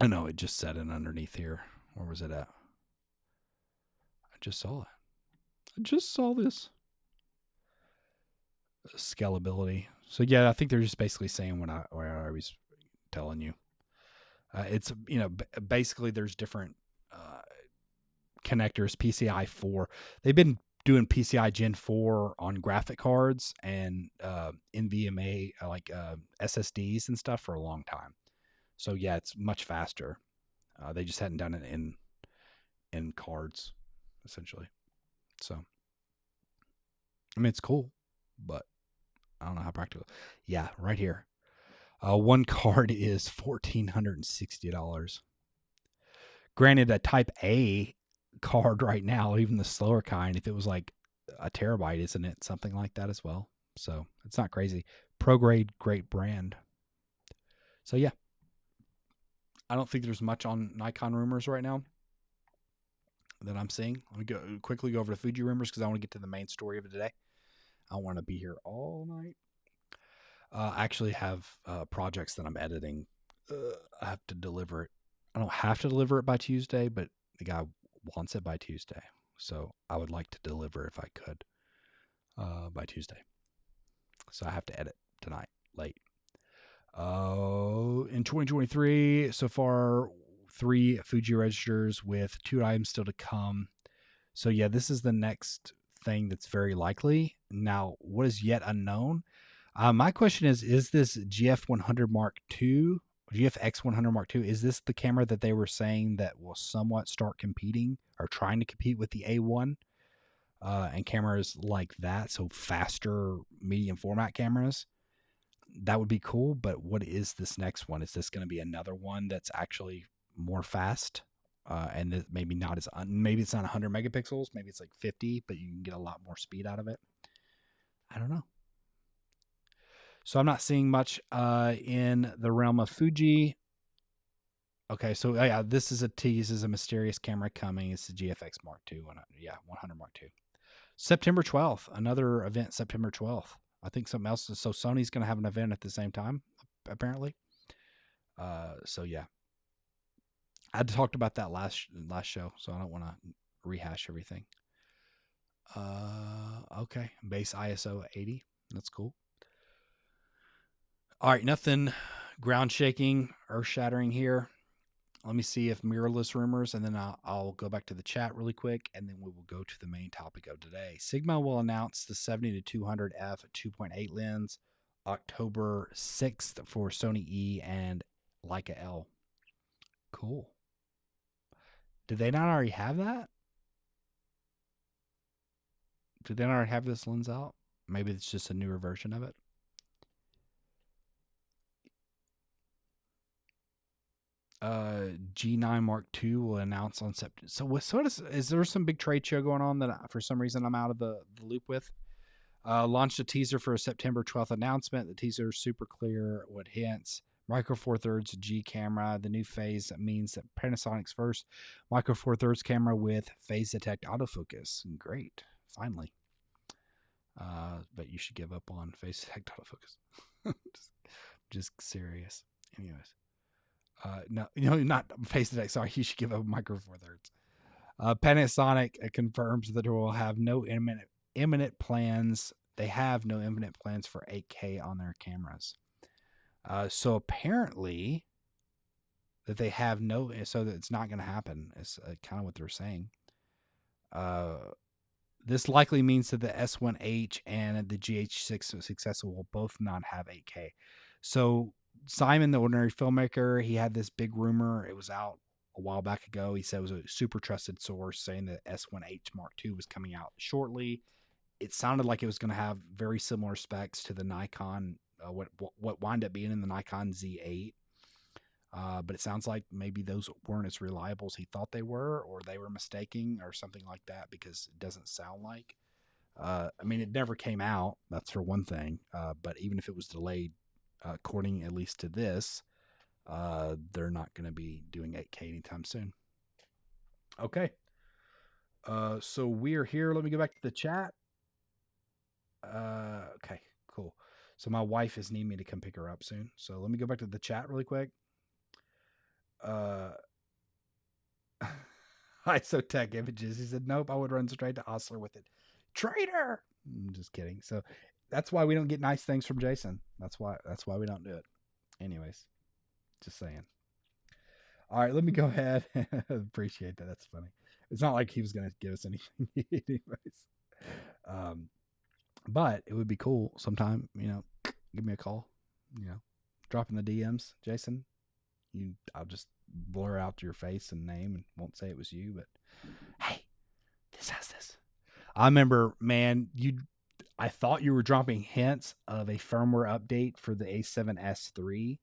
know it just said it underneath here. Where was it at? I just saw it. I just saw this. Scalability. So yeah, I think they're just basically saying what I was telling you. It's, you know, basically there's different connectors. PCI 4. They've been doing PCI Gen 4 on graphic cards and NVMe like SSDs and stuff for a long time. So yeah, it's much faster. They just hadn't done it in cards, essentially. So I mean, it's cool, but I don't know how practical. Yeah, right here. One card is $1,460. Granted, a Type A card right now, even the slower kind, if it was like a terabyte, isn't it something like that as well? So it's not crazy. ProGrade, great brand. So yeah, I don't think there's much on Nikon rumors right now that I'm seeing. Let me quickly go over to Fuji rumors because I want to get to the main story of it today. I don't want to be here all night. I actually have projects that I'm editing. I have to deliver it. I don't have to deliver it by Tuesday, but the guy wants it by Tuesday. So I would like to deliver if I could by Tuesday. So I have to edit tonight, late. In 2023, so far, 3 Fuji registers with 2 items still to come. So yeah, this is the next thing that's very likely. Now, what is yet unknown? My question is this GF100 Mark II, GFX100 Mark II, is this the camera that they were saying that will somewhat start competing or trying to compete with the A1 and cameras like that? So faster medium format cameras. That would be cool, but what is this next one? Is this going to be another one that's actually more fast? And maybe not as maybe it's not 100 megapixels, maybe it's like 50, but you can get a lot more speed out of it. I don't know. So I'm not seeing much in the realm of Fuji. Okay, so yeah, this is a tease. Is a mysterious camera coming. It's the GFX Mark II. 100 Mark II. September 12th, another event. September 12th. I think something else. So Sony's going to have an event at the same time, apparently. So yeah, I talked about that last show, so I don't want to rehash everything. Okay, base ISO 80. That's cool. All right, nothing ground shaking, earth shattering here. Let me see if mirrorless rumors, and then I'll go back to the chat really quick, and then we will go to the main topic of today. Sigma will announce the 70-200 f 2.8 lens October 6th for Sony E and Leica L. Cool. Did they not already have that? Did they not already have this lens out? Maybe it's just a newer version of it. G9 Mark II will announce on September. So is there some big trade show going on that for some reason I'm out of the loop with? Launched a teaser for a September 12th announcement. The teaser is super clear what hints. Micro Four Thirds G camera. The new phase means that Panasonic's first Micro Four Thirds camera with phase detect autofocus. Great, finally. But you should give up on phase detect autofocus. just serious. Anyways. No, not face detect. Sorry, you should give up Micro Four Thirds. Panasonic confirms that it will have no imminent plans. They have no imminent plans for 8K on their cameras. So apparently, that they have so that it's not going to happen. Is kind of what they're saying. This likely means that the S1H and the GH6 successor will both not have 8K. So Simon, the Ordinary Filmmaker, he had this big rumor. It was out a while back ago. He said it was a super trusted source saying that S1H Mark II was coming out shortly. It sounded like it was going to have very similar specs to the Nikon, what wound up being in the Nikon Z8. But it sounds like maybe those weren't as reliable as he thought they were, or they were mistaking or something like that, because it doesn't sound like. I mean, it never came out. That's for one thing. But even if it was delayed, according at least to this, they're not going to be doing 8K anytime soon. Okay. So we are here. Let me go back to the chat. Okay, cool. So my wife is needing me to come pick her up soon. So let me go back to the chat really quick. Uh, ISO Tech Images. He said, nope, I would run straight to Osler with it. Traitor. I'm just kidding. So that's why we don't get nice things from Jason. That's why we don't do it. Anyways, just saying. All right, let me go ahead. Appreciate that. That's funny. It's not like he was going to give us anything. Anyways. But it would be cool sometime, give me a call, drop in the DMs, Jason. I'll just blur out your face and name and won't say it was you, but hey, this has this. I remember, man, I thought you were dropping hints of a firmware update for the A7S III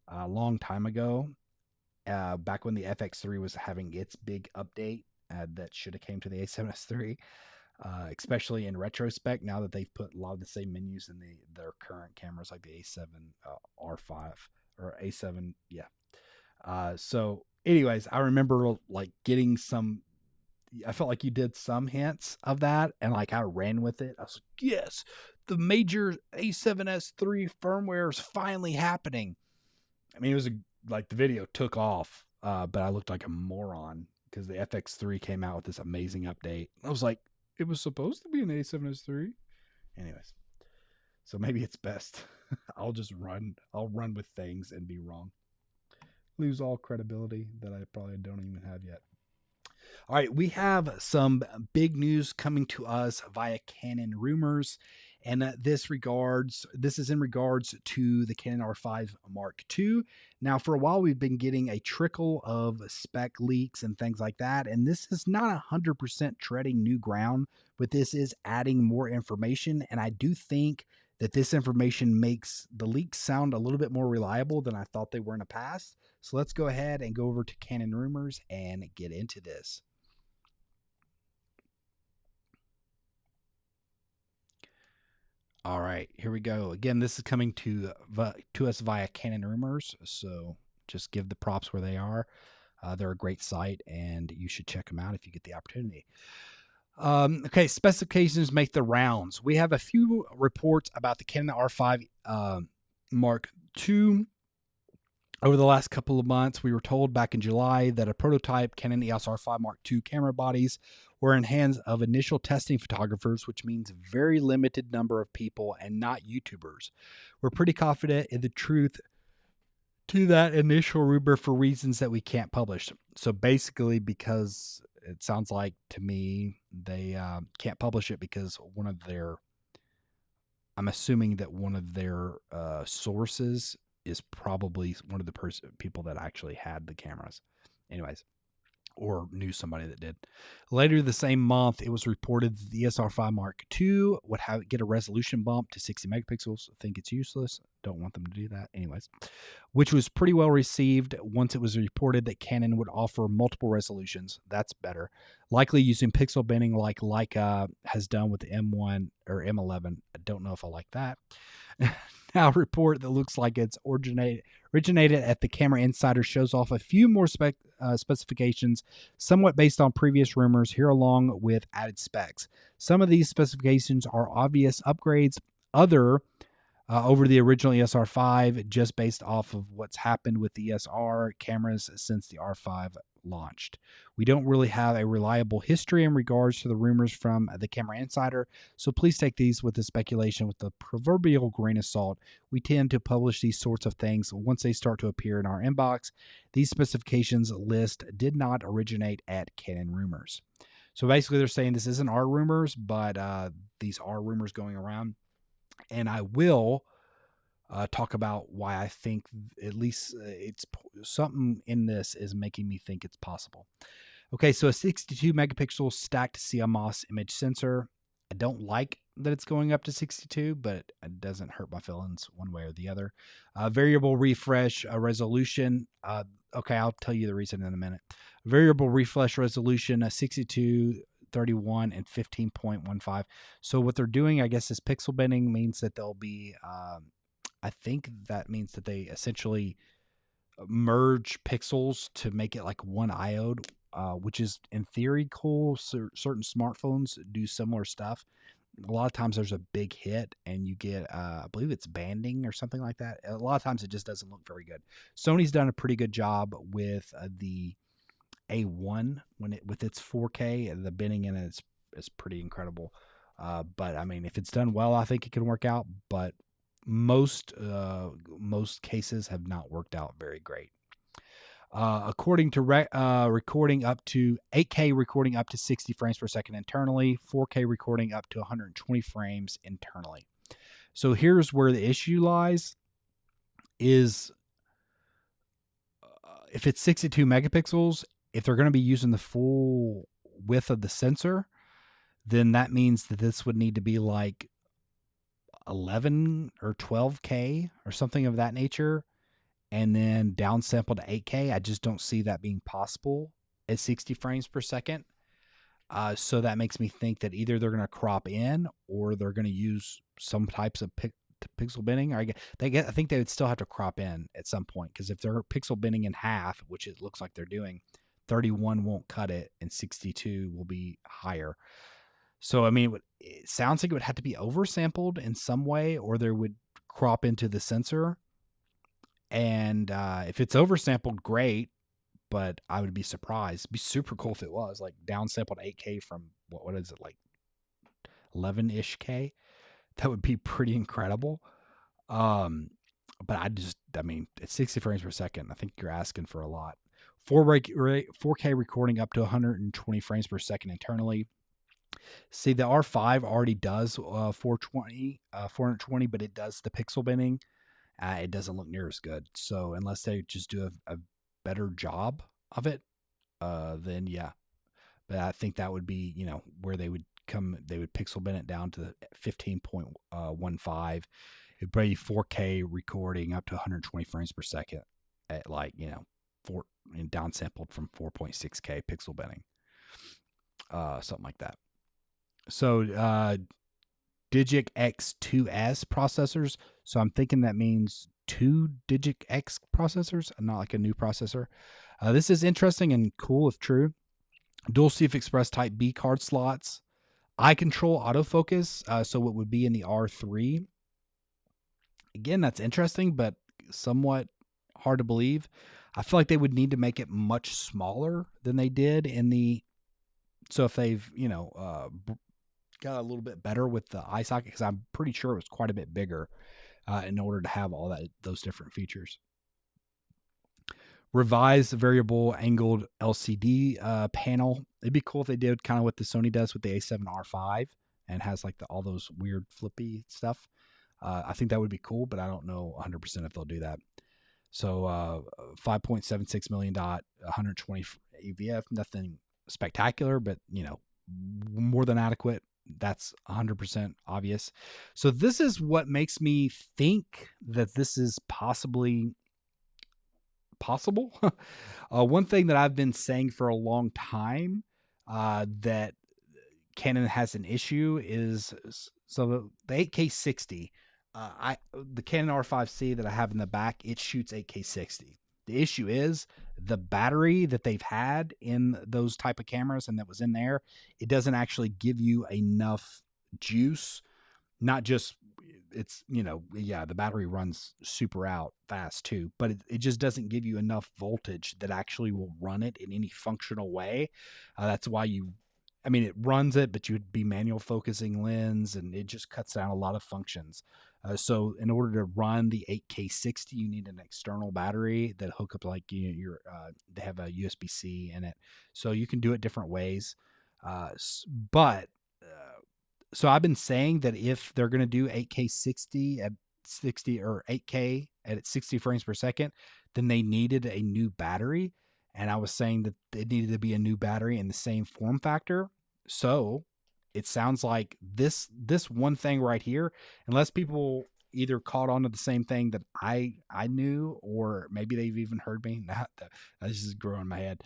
a long time ago, back when the FX3 was having its big update that should have came to the A7S III. Especially in retrospect, now that they've put a lot of the same menus in their current cameras, like the A7 R5 or A7, yeah. So, anyways, I remember like getting some. I felt like you did some hints of that, and like I ran with it. I was like, yes, the major A7S III firmware is finally happening. I mean, it was like the video took off, but I looked like a moron because the FX3 came out with this amazing update. I was like, it was supposed to be an A7S III. Anyways, so maybe it's best. I'll run with things and be wrong. Lose all credibility that I probably don't even have yet. All right, we have some big news coming to us via Canon rumors, and this is in regards to the Canon R5 Mark II. Now, for a while, we've been getting a trickle of spec leaks and things like that, and this is not 100% treading new ground, but this is adding more information, and I do think that this information makes the leaks sound a little bit more reliable than I thought they were in the past. So let's go ahead and go over to Canon rumors and get into this. All right, here we go. Again, this is coming to us via Canon rumors, so just give the props where they are. They're a great site, and you should check them out if you get the opportunity. Okay, specifications make the rounds. We have a few reports about the Canon R5 Mark II. Over the last couple of months, we were told back in July that a prototype Canon EOS R5 Mark II camera bodies were in hands of initial testing photographers, which means a very limited number of people and not YouTubers. We're pretty confident in the truth to that initial rumor for reasons that we can't publish. So basically, because it sounds like to me they can't publish it because I'm assuming that one of their sources is probably one of the people that actually had the cameras. Anyways, or knew somebody that did. Later the same month, it was reported that the ESR5 Mark II would get a resolution bump to 60 megapixels. I think it's useless. Don't want them to do that. Anyways, which was pretty well received once it was reported that Canon would offer multiple resolutions. That's better. Likely using pixel binning like Leica has done with the M1 or M11. I don't know if I like that. Now, a report that looks like it's originated at the Camera Insider shows off a few more specifications, somewhat based on previous rumors, here along with added specs. Some of these specifications are obvious upgrades, other over the original ESR5, just based off of what's happened with the ESR cameras since the R5 launched. We don't really have a reliable history in regards to the rumors from the Camera Insider, so please take these with the speculation with the proverbial grain of salt. We tend to publish these sorts of things once they start to appear in our inbox. These specifications list did not originate at Canon Rumors. So basically they're saying this isn't our rumors, but these are rumors going around. And I will talk about why I think at least it's something in this is making me think it's possible. Okay, so a 62 megapixel stacked CMOS image sensor. I don't like that it's going up to 62, but it doesn't hurt my feelings one way or the other. Variable refresh resolution. Okay, I'll tell you the reason in a minute. Variable refresh resolution, a 62, 31, and 15.15. So what they're doing, I guess, is pixel binning means that they'll be, I think that means that they essentially merge pixels to make it like one iode, which is in theory cool. So certain smartphones do similar stuff. a lot of times there's a big hit and you get, I believe it's banding or something like that. A lot of times it just doesn't look very good. Sony's done a pretty good job with the A1 with its 4K. The bending in it is pretty incredible. But I mean, if it's done well, I think it can work out. But most cases have not worked out very great. According to recording up to 8K, recording up to 60 frames per second internally, 4K recording up to 120 frames internally. So here's where the issue lies: is if it's 62 megapixels, if they're going to be using the full width of the sensor, then that means that this would need to be like 11 or 12K or something of that nature, and then downsample to 8K. I just don't see that being possible at 60 frames per second. So that makes me think that either they're going to crop in or they're going to use some types of pixel bending. Or I think they would still have to crop in at some point, because if they're pixel bending in half, which it looks like they're doing, 31 won't cut it and 62 will be higher. So, I mean, it sounds like it would have to be oversampled in some way, or they would crop into the sensor. And if it's oversampled, great, but I would be surprised. It'd be super cool if it was like downsampled 8K from what is it, like 11-ish K? That would be pretty incredible. But I mean, at 60 frames per second, I think you're asking for a lot. 4K recording up to 120 frames per second internally. See, the R5 already does 420, but it does the pixel bending. It doesn't look near as good. So unless they just do a better job of it, then yeah. But I think that would be, where they would pixel bend it down to 15.15. It'd be 4K recording up to 120 frames per second at like, and downsampled from 4.6K pixel bending. Something like that. So Digic X2S processors. So I'm thinking that means 2 Digic X processors, not like a new processor. This is interesting and cool if true. Dual CF Express Type B card slots. Eye control autofocus. So it would be in the R3. Again, that's interesting, but somewhat hard to believe. I feel like they would need to make it much smaller than they did in the. So if they've, got a little bit better with the eye socket, because I'm pretty sure it was quite a bit bigger in order to have all those different features. Revised variable angled LCD panel. It'd be cool if they did kind of what the Sony does with the A7 R5 and has like all those weird flippy stuff. I think that would be cool, but I don't know 100% if they'll do that. So 5.76 million dot, 120 AVF, nothing spectacular, but more than adequate. That's 100% obvious. So this is what makes me think that this is possibly possible. One thing that I've been saying for a long time that Canon has an issue is, so the 8K 60, the Canon R5C that I have in the back, it shoots 8K 60. The issue is the battery that they've had in those type of cameras and that was in there, it doesn't actually give you enough juice. Not just the battery runs super out fast too, but it just doesn't give you enough voltage that actually will run it in any functional way. That's why it runs it, but you'd be manual focusing lens, and it just cuts down a lot of functions. So in order to run the 8K 60, you need an external battery that hook up like they have a USB-C in it. So you can do it different ways. So I've been saying that if they're going to do 8K 60 at 60 or 8K at 60 frames per second, then they needed a new battery. And I was saying that it needed to be a new battery in the same form factor. So it sounds like this one thing right here, unless people either caught on to the same thing that I knew, or maybe they've even heard me. This is growing in my head.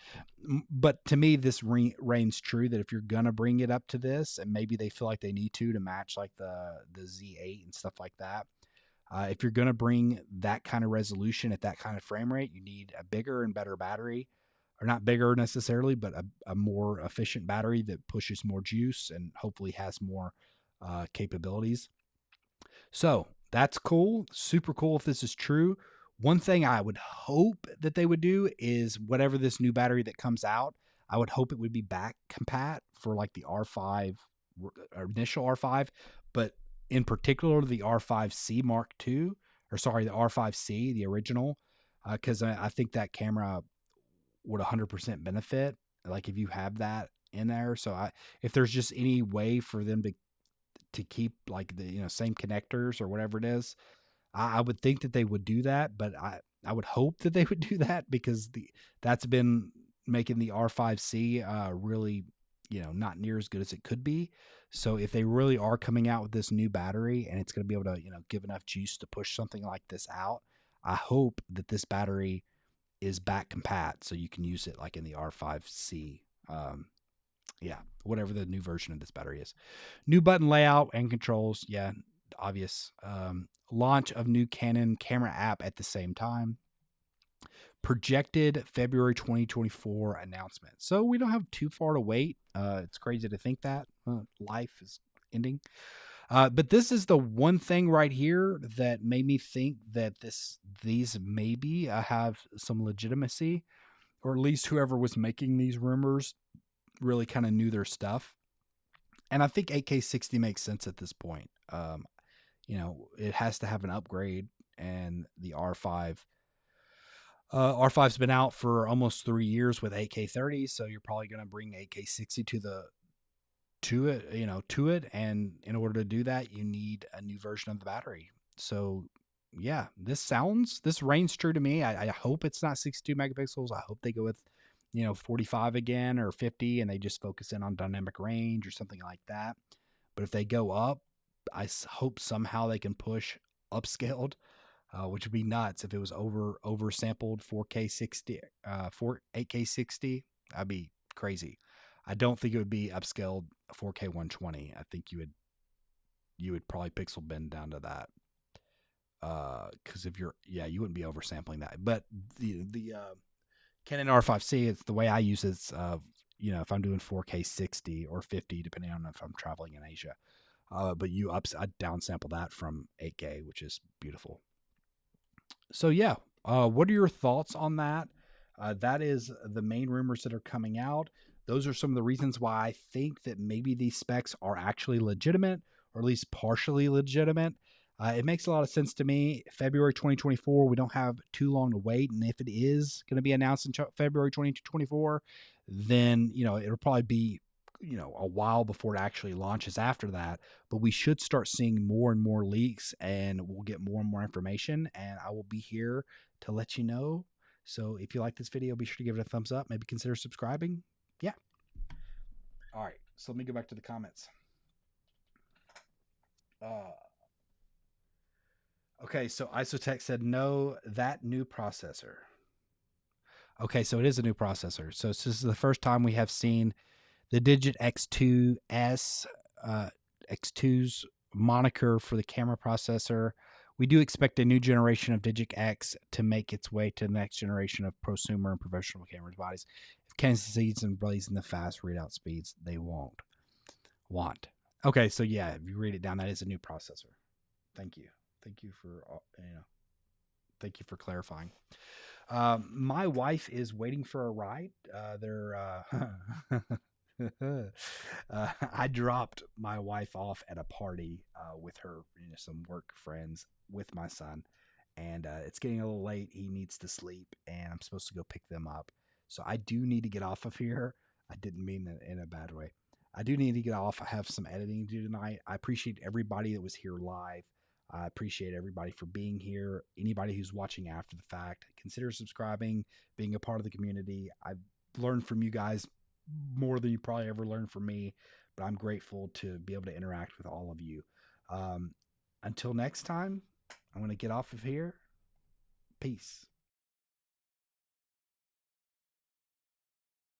But to me, this reigns true that if you're going to bring it up to this, and maybe they feel like they need to match like the Z8 and stuff like that. If you're going to bring that kind of resolution at that kind of frame rate, you need a bigger and better battery. Or not bigger necessarily, but a more efficient battery that pushes more juice and hopefully has more capabilities. So that's cool. Super cool if this is true. One thing I would hope that they would do is whatever this new battery that comes out, I would hope it would be back compat for like the R5, initial R5, but in particular the R5C Mark II, or sorry, the R5C, the original, because I think that camera would 100% benefit. Like if you have that in there, so if there's just any way for them to keep like the same connectors or whatever it is, I would think that they would do that, but I would hope that they would do that because that's been making the R5C really not near as good as it could be. So if they really are coming out with this new battery and it's going to be able to give enough juice to push something like this out, I hope that this battery is back compat so you can use it like in the R5C. Yeah, whatever the new version of this battery is. New button layout and controls. Yeah, obvious. Launch of new Canon camera app at the same time. Projected February 2024 announcement. So we don't have too far to wait. It's crazy to think that life is ending. But this is the one thing right here that made me think that these maybe have some legitimacy, or at least whoever was making these rumors really kind of knew their stuff. And I think 8K 60 makes sense at this point. It has to have an upgrade, and the R5's been out for almost 3 years with 8K 30, so you're probably going to bring 8K 60 to it, and in order to do that, you need a new version of the battery. So yeah, this reigns true to me. I hope it's not 62 megapixels. I hope they go with 45 again or 50, and they just focus in on dynamic range or something like that. But if they go up, I hope somehow they can push upscaled, which would be nuts if it was over sampled 4K 60, 8K 60. That'd be crazy. I don't think it would be upscaled 4K 120. I think you would probably pixel bend down to that. Because if you wouldn't be oversampling that. But the Canon R5C, it's the way I use it. If I'm doing 4K 60 or 50, depending on if I'm traveling in Asia. But I downsample that from 8K, which is beautiful. So yeah, what are your thoughts on that? That is the main rumors that are coming out. Those are some of the reasons why I think that maybe these specs are actually legitimate, or at least partially legitimate. It makes a lot of sense to me. February 2024, we don't have too long to wait. And if it is going to be announced in February 2024, then, it'll probably be, a while before it actually launches after that. But we should start seeing more and more leaks, and we'll get more and more information. And I will be here to let you know. So if you like this video, be sure to give it a thumbs up. Maybe consider subscribing. Yeah. All right. So let me go back to the comments. Okay, so Isotech said no, that new processor. Okay, so it is a new processor. So this is the first time we have seen the Digit X2S, X2's moniker for the camera processor. We do expect a new generation of Digit X to make its way to the next generation of prosumer and professional camera bodies. If Canon succeeds in blazing the fast readout speeds, they won't want. Okay, so yeah, if you read it down, that is a new processor. Thank you. Thank you for clarifying. My wife is waiting for a ride. I dropped my wife off at a party with her, some work friends with my son, and it's getting a little late. He needs to sleep, and I'm supposed to go pick them up. So I do need to get off of here. I didn't mean it in a bad way. I do need to get off. I have some editing to do tonight. I appreciate everybody that was here live. I appreciate everybody for being here. Anybody who's watching after the fact, consider subscribing, being a part of the community. I've learned from you guys more than you probably ever learned from me, but I'm grateful to be able to interact with all of you. Until next time, I'm going to get off of here. Peace.